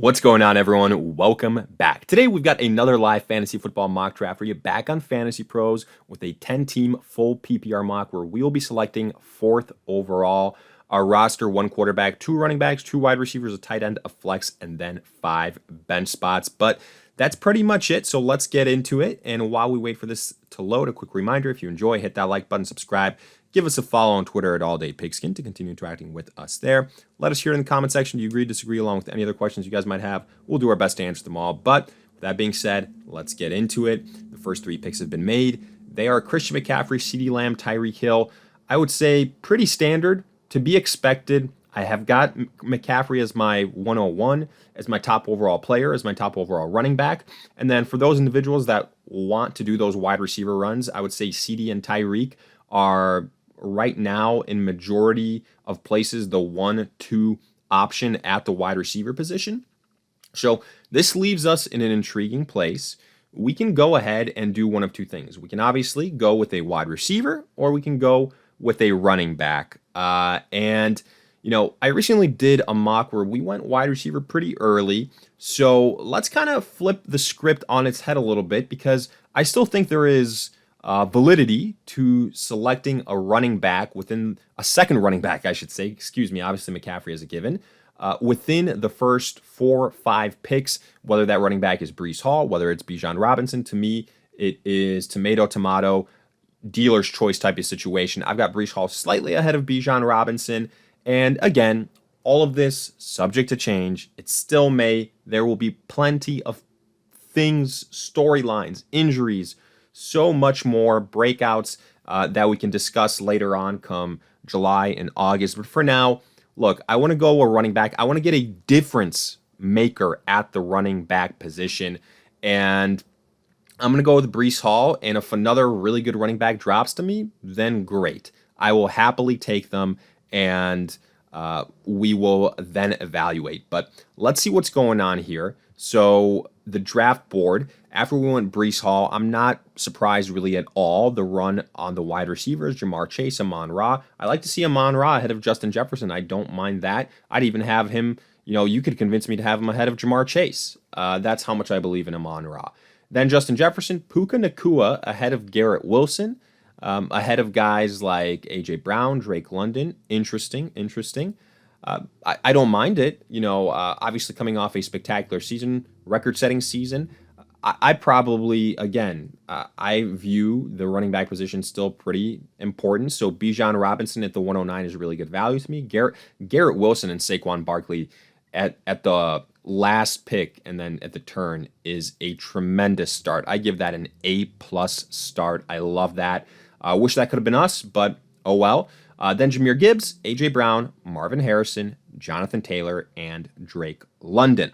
What's going on, everyone? Welcome back. Today, we've got another live fantasy football mock draft for you back on FantasyPros with a 10-team full PPR mock where we will be selecting 4th overall. Our roster, 1 quarterback, 2 running backs, 2 wide receivers, a tight end, a flex, and then 5 bench spots. But that's pretty much it, so let's get into it. And while we wait for this to load, a quick reminder, if you enjoy, hit that like button, subscribe. Give us a follow on Twitter at AllDayPigskin to continue interacting with us there. Let us hear in the comment section, do you agree, disagree, along with any other questions you guys might have. We'll do our best to answer them all. But with that being said, let's get into it. The first 3 picks have been made. They are Christian McCaffrey, CeeDee Lamb, Tyreek Hill. I would say pretty standard, to be expected. I have got McCaffrey as my 101, as my top overall player, as my top overall running back. And then for those individuals that want to do those wide receiver runs, I would say CeeDee and Tyreek are right now in majority of places the 1-2 option at the wide receiver position. So this leaves us in an intriguing place. We can go ahead and do one of 2 things. We can obviously go with a wide receiver, or we can go with a running back. I recently did a mock where we went wide receiver pretty early. So let's kind of flip the script on its head a little bit, because I still think there is validity to selecting a running back within a second running back, I should say. Excuse me. Obviously, McCaffrey is a given. Within the first 4-5 picks, whether that running back is Breece Hall, whether it's Bijan Robinson, to me, it is tomato, dealer's choice type of situation. I've got Breece Hall slightly ahead of Bijan Robinson. And again, all of this subject to change. It still may. There will be plenty of things, storylines, injuries, so much more, breakouts that we can discuss later on come July and August. But for now, look, I want to go a running back. I want to get a difference maker at the running back position. And I'm going to go with Breece Hall. And if another really good running back drops to me, then great. I will happily take them, and we will then evaluate. But let's see what's going on here. So the draft board, after we went Breece Hall, I'm not surprised really at all. The run on the wide receivers, Jamar Chase, Amon-Ra. I like to see Amon-Ra ahead of Justin Jefferson. I don't mind that. I'd even have him, you could convince me to have him ahead of Jamar Chase. That's how much I believe in Amon-Ra. Then Justin Jefferson, Puka Nacua ahead of Garrett Wilson, ahead of guys like A.J. Brown, Drake London. Interesting. I don't mind it. Obviously coming off a spectacular season, record-setting season. I probably, again, I view the running back position still pretty important. So Bijan Robinson at the 109 is really good value to me. Garrett Wilson and Saquon Barkley at the last pick and then at the turn is a tremendous start. I give that an A+ start. I love that. I wish that could have been us, but oh well. Then Jahmyr Gibbs, A.J. Brown, Marvin Harrison, Jonathan Taylor, and Drake London.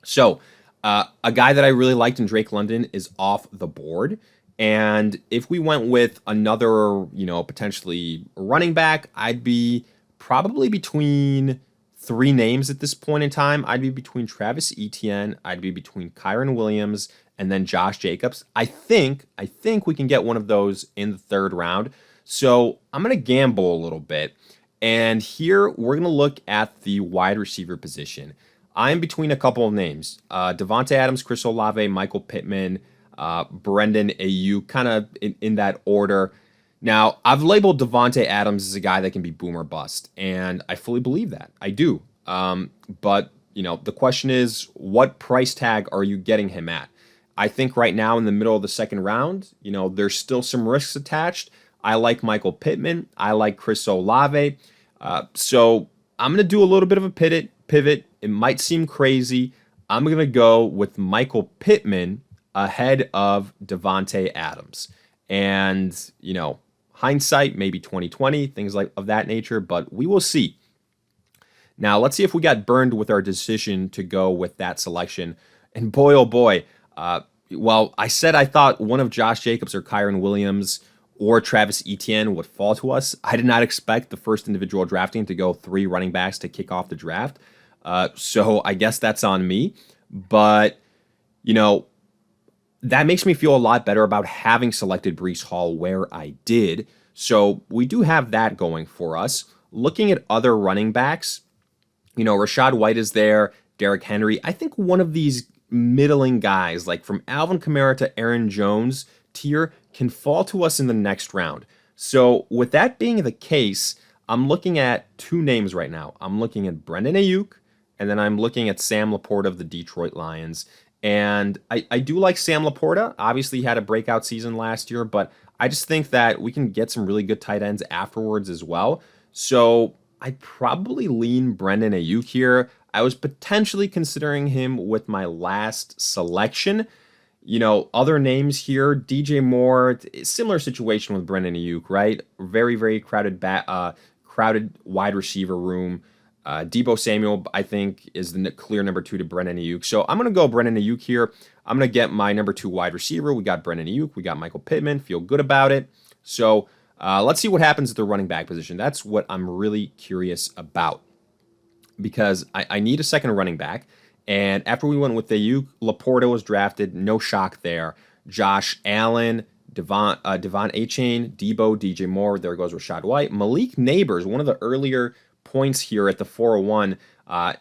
So a guy that I really liked in Drake London is off the board. And if we went with another, potentially running back, I'd be probably between 3 names at this point in time. I'd be between Travis Etienne, I'd be between Kyren Williams, and then Josh Jacobs. I think we can get one of those in the 3rd round. So I'm going to gamble a little bit. And here we're going to look at the wide receiver position. I'm between a couple of names. Devontae Adams, Chris Olave, Michael Pittman, Brendan Aiyuk, kind of in that order. Now, I've labeled Devontae Adams as a guy that can be boom or bust, and I fully believe that. I do. But, the question is, what price tag are you getting him at? I think right now in the middle of the 2nd round, there's still some risks attached. I like Michael Pittman. I like Chris Olave. So I'm going to do a little bit of a pivot. It might seem crazy. I'm going to go with Michael Pittman ahead of Devontae Adams. And, hindsight, maybe 2020, things like of that nature, but we will see. Now, let's see if we got burned with our decision to go with that selection. And boy, oh boy, I said I thought one of Josh Jacobs or Kyren Williams or Travis Etienne would fall to us. I did not expect the first individual drafting to go 3 running backs to kick off the draft. So I guess that's on me. But, that makes me feel a lot better about having selected Breece Hall where I did. So we do have that going for us. Looking at other running backs, Rachaad White is there. Derrick Henry. I think one of these middling guys, like from Alvin Kamara to Aaron Jones tier, can fall to us in the next round. So with that being the case, I'm looking at two names right now. I'm looking at Brandon Aiyuk, and then I'm looking at Sam Laporta of the Detroit Lions. And I do like Sam Laporta. Obviously, he had a breakout season last year, but I just think that we can get some really good tight ends afterwards as well. So I'd probably lean Brandon Aiyuk here. I was potentially considering him with my last selection. Other names here, DJ Moore, similar situation with Brandon Aiyuk, right? Very, very crowded wide receiver room. Deebo Samuel, I think, is the clear number 2 to Brandon Aiyuk. So I'm going to go Brandon Aiyuk here. I'm going to get my number 2 wide receiver. We got Brandon Aiyuk. We got Michael Pittman. Feel good about it. So let's see what happens at the running back position. That's what I'm really curious about, because I need a second running back. And after we went with Aiyuk, Laporta was drafted. No shock there. Josh Allen, Devon Achane, Deebo, DJ Moore. There goes Rachaad White. Malik Neighbors, one of the earlier points here at the 401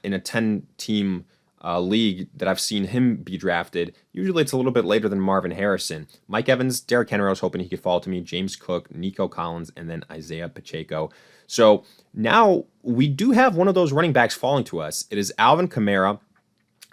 in a 10-team league that I've seen him be drafted. Usually it's a little bit later than Marvin Harrison. Mike Evans, Derrick Henry, I was hoping he could fall to me. James Cook, Nico Collins, and then Isaiah Pacheco. So now we do have one of those running backs falling to us. It is Alvin Kamara.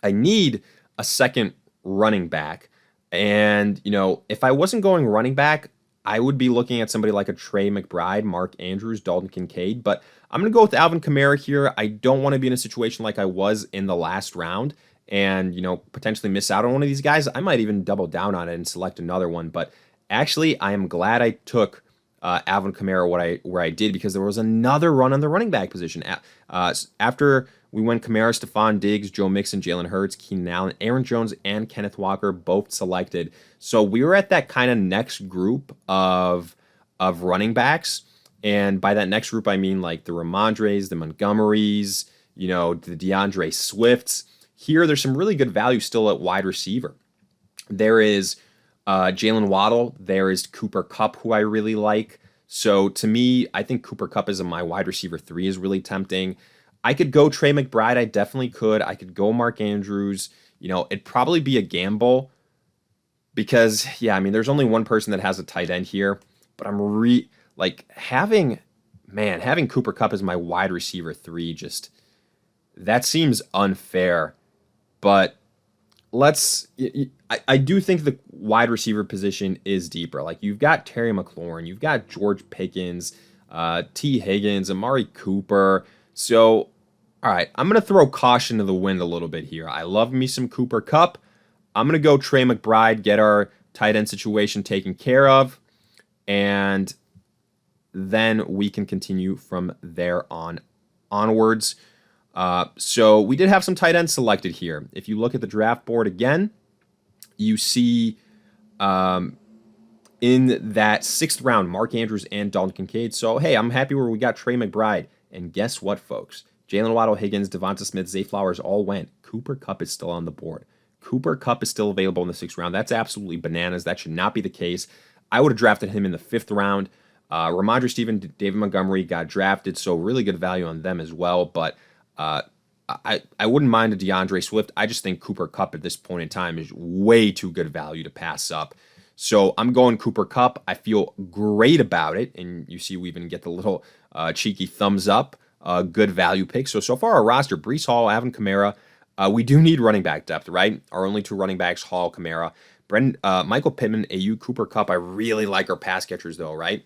I need a second running back. And, if I wasn't going running back, I would be looking at somebody like a Trey McBride, Mark Andrews, Dalton Kincaid. But I'm going to go with Alvin Kamara here. I don't want to be in a situation like I was in the last round and, potentially miss out on one of these guys. I might even double down on it and select another one. But actually, I am glad I took Alvin Kamara where I did, because there was another run on the running back position. After we went Kamara, Stephon Diggs, Joe Mixon, Jalen Hurts, Keenan Allen, Aaron Jones, and Kenneth Walker both selected. So we were at that kind of next group of running backs. And by that next group, I mean like the Ramondres, the Montgomerys, the DeAndre Swifts. Here, there's some really good value still at wide receiver. There is Jalen Waddle. There is Cooper Kupp, who I really like. So to me, I think Cooper Kupp is my wide receiver 3 is really tempting. I could go Trey McBride. I definitely could. I could go Mark Andrews. It'd probably be a gamble because, there's only one person that has a tight end here. But I'm having Cooper Kupp as my wide receiver 3, that seems unfair. But I do think the wide receiver position is deeper. Like, you've got Terry McLaurin, you've got George Pickens, T. Higgins, Amari Cooper. So, all right, I'm going to throw caution to the wind a little bit here. I love me some Cooper Kupp. I'm going to go Trey McBride, get our tight end situation taken care of, and then we can continue from there onwards. So we did have some tight ends selected here. If you look at the draft board again, you see in that 6th round, Mark Andrews and Dalton Kincaid. So, hey, I'm happy where we got Trey McBride. And guess what, folks? Jalen Waddle, Higgins, Devonta Smith, Zay Flowers all went. Cooper Kupp is still on the board. Cooper Kupp is still available in the 6th round. That's absolutely bananas. That should not be the case. I would have drafted him in the 5th round. Ramondre Stevenson, David Montgomery got drafted, so really good value on them as well. But I wouldn't mind a DeAndre Swift. I just think Cooper Kupp at this point in time is way too good value to pass up. So I'm going Cooper Kupp. I feel great about it. And you see we even get the little cheeky thumbs up, good value pick. So far our roster, Breece Hall, Alvin Kamara. We do need running back depth, right? Our only 2 running backs, Hall, Kamara. Michael Pittman, Aiyuk, Cooper Kupp. I really like our pass catchers though, right?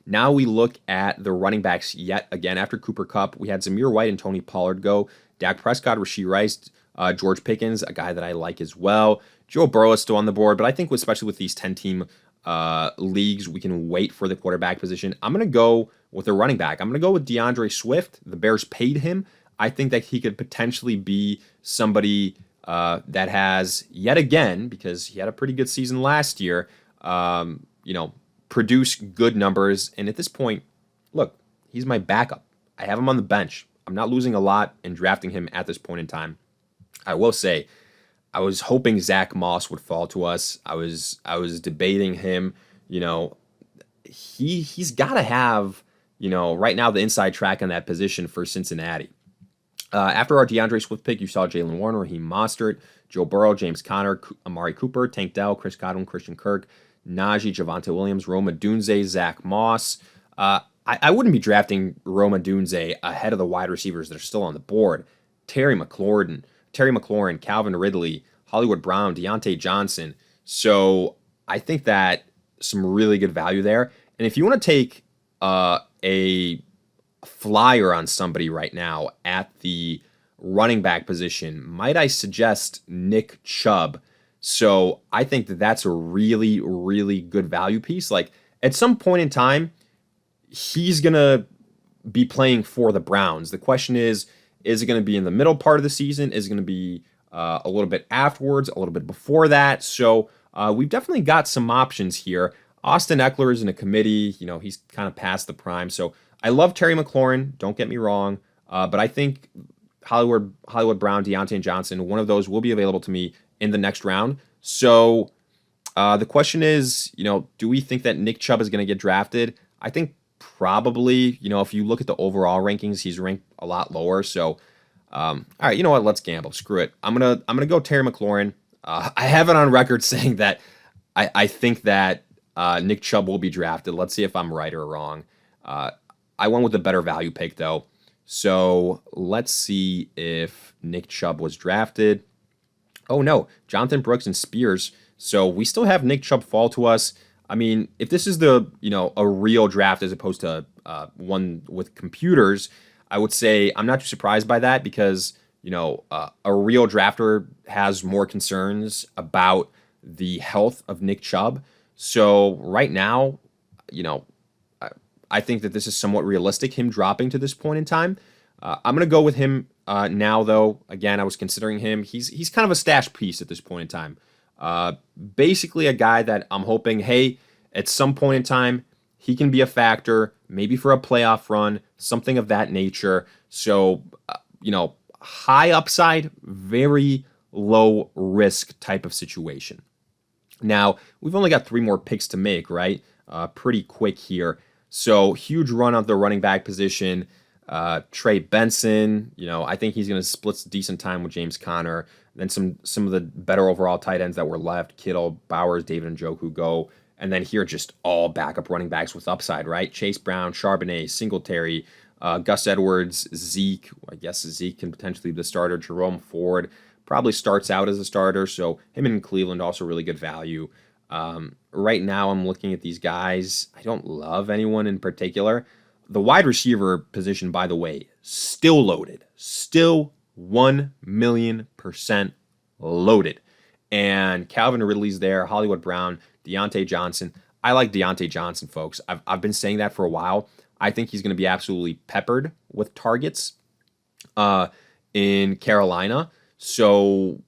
Now we look at the running backs yet again. After Cooper Kupp, we had Zamir White and Tony Pollard go. Dak Prescott, Rashee Rice, George Pickens, a guy that I like as well. Joe Burrow is still on the board, but I think especially with these 10-team leagues, we can wait for the quarterback position. I'm going to go with a running back. I'm going to go with DeAndre Swift. The Bears paid him. I think that he could potentially be somebody that has, yet again, because he had a pretty good season last year, produce good numbers. And at this point, look, he's my backup. I have him on the bench. I'm not losing a lot in drafting him at this point in time. I will say, I was hoping Zach Moss would fall to us. I was debating him. He's got to have, right now the inside track on that position for Cincinnati. After our DeAndre Swift pick, you saw Jalen Warren, Raheem Mostert, Joe Burrow, James Conner, Amari Cooper, Tank Dell, Chris Godwin, Christian Kirk, Najee, Javonte Williams, Rome Odunze, Zach Moss. I wouldn't be drafting Rome Odunze ahead of the wide receivers that are still on the board. Terry McLaurin, Calvin Ridley, Hollywood Brown, Deontay Johnson. So I think that some really good value there. And if you want to take a flyer on somebody right now at the running back position, might I suggest Nick Chubb? So I think that that's a really, really good value piece. Like at some point in time, he's going to be playing for the Browns. The question is it going to be in the middle part of the season? Is it going to be a little bit afterwards, a little bit before that? So we've definitely got some options here. Austin Eckler is in a committee. You know, he's kind of past the prime. So I love Terry McLaurin. Don't get me wrong. But I think Hollywood Brown, Deontay Johnson, one of those will be available to me in the next round. So the question is, you know, do we think that Nick Chubb is going to get drafted? I think probably, you know, if you look at the overall rankings, he's ranked a lot lower. So, all right, you know what? Let's gamble. Screw it. I'm gonna go Terry McLaurin. I have it on record saying that I think that Nick Chubb will be drafted. Let's see if I'm right or wrong. I went with a better value pick though. So let's see if Nick Chubb was drafted. Oh no, Jonathan Brooks and Spears. So we still have Nick Chubb fall to us. I mean, if this is a real draft as opposed to one with computers, I would say I'm not too surprised by that because, a real drafter has more concerns about the health of Nick Chubb. So right now, I think that this is somewhat realistic, him dropping to this point in time. I'm going to go with him now, though. Again, I was considering him. He's kind of a stash piece at this point in time. Basically a guy that I'm hoping, hey, at some point in time, he can be a factor, maybe for a playoff run, something of that nature. So, high upside, very low risk type of situation. Now, we've only got 3 more picks to make, right? Pretty quick here. So, huge run of the running back position. Trey Benson, I think he's going to split decent time with James Conner. Then some of the better overall tight ends that were left, Kittle, Bowers, David Njoku go. And then here, just all backup running backs with upside, right? Chase Brown, Charbonnet, Singletary, Gus Edwards, Zeke. I guess Zeke can potentially be the starter. Jerome Ford probably starts out as a starter. So him in Cleveland, also really good value. Right now, I'm looking at these guys. I don't love anyone in particular. The wide receiver position, by the way, still loaded. Still 1,000,000% loaded. And Calvin Ridley's there, Hollywood Brown, Deontay Johnson. I like Deontay Johnson, folks. I've been saying that for a while. I think he's going to be absolutely peppered with targets in Carolina. So,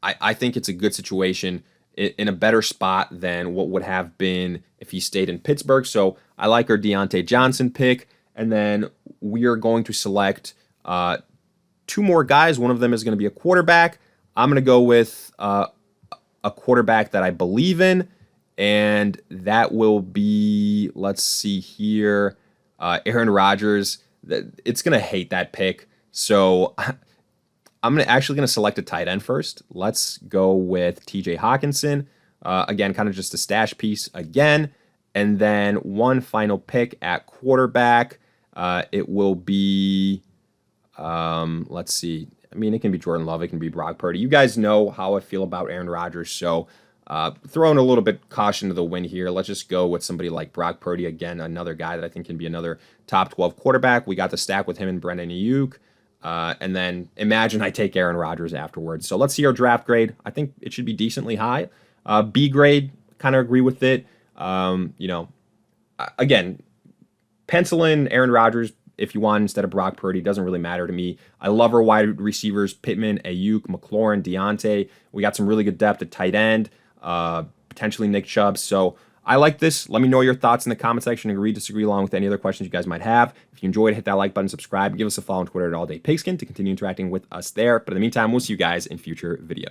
I think it's a good situation in a better spot than what would have been if he stayed in Pittsburgh. So I like our Deontay Johnson pick. And then we are going to select 2 more guys. One of them is going to be a quarterback. I'm going to go with a quarterback that I believe in, and that will be, let's see here, Aaron Rodgers. It's going to hate that pick. So I'm actually going to select a tight end first. Let's go with TJ Hawkinson. Again, kind of just a stash piece again. And then one final pick at quarterback. It will be, let's see. I mean, it can be Jordan Love. It can be Brock Purdy. You guys know how I feel about Aaron Rodgers. So throwing a little bit caution to the wind here. Let's just go with somebody like Brock Purdy. Again, another guy that I think can be another top 12 quarterback. We got the stack with him and Brandon Aiyuk. And then imagine I take Aaron Rodgers afterwards. So let's see our draft grade. I think it should be decently high. B grade, kind of agree with it. Again, pencil in Aaron Rodgers if you want instead of Brock Purdy. Doesn't really matter to me. I love our wide receivers, Pittman, Aiyuk, McLaurin, Deontay. We got some really good depth at tight end, potentially Nick Chubb. So I like this. Let me know your thoughts in the comment section. Agree, disagree, along with any other questions you guys might have. If you enjoyed, hit that like button, subscribe, give us a follow on Twitter at AllDayPigskin to continue interacting with us there. But in the meantime, we'll see you guys in future videos.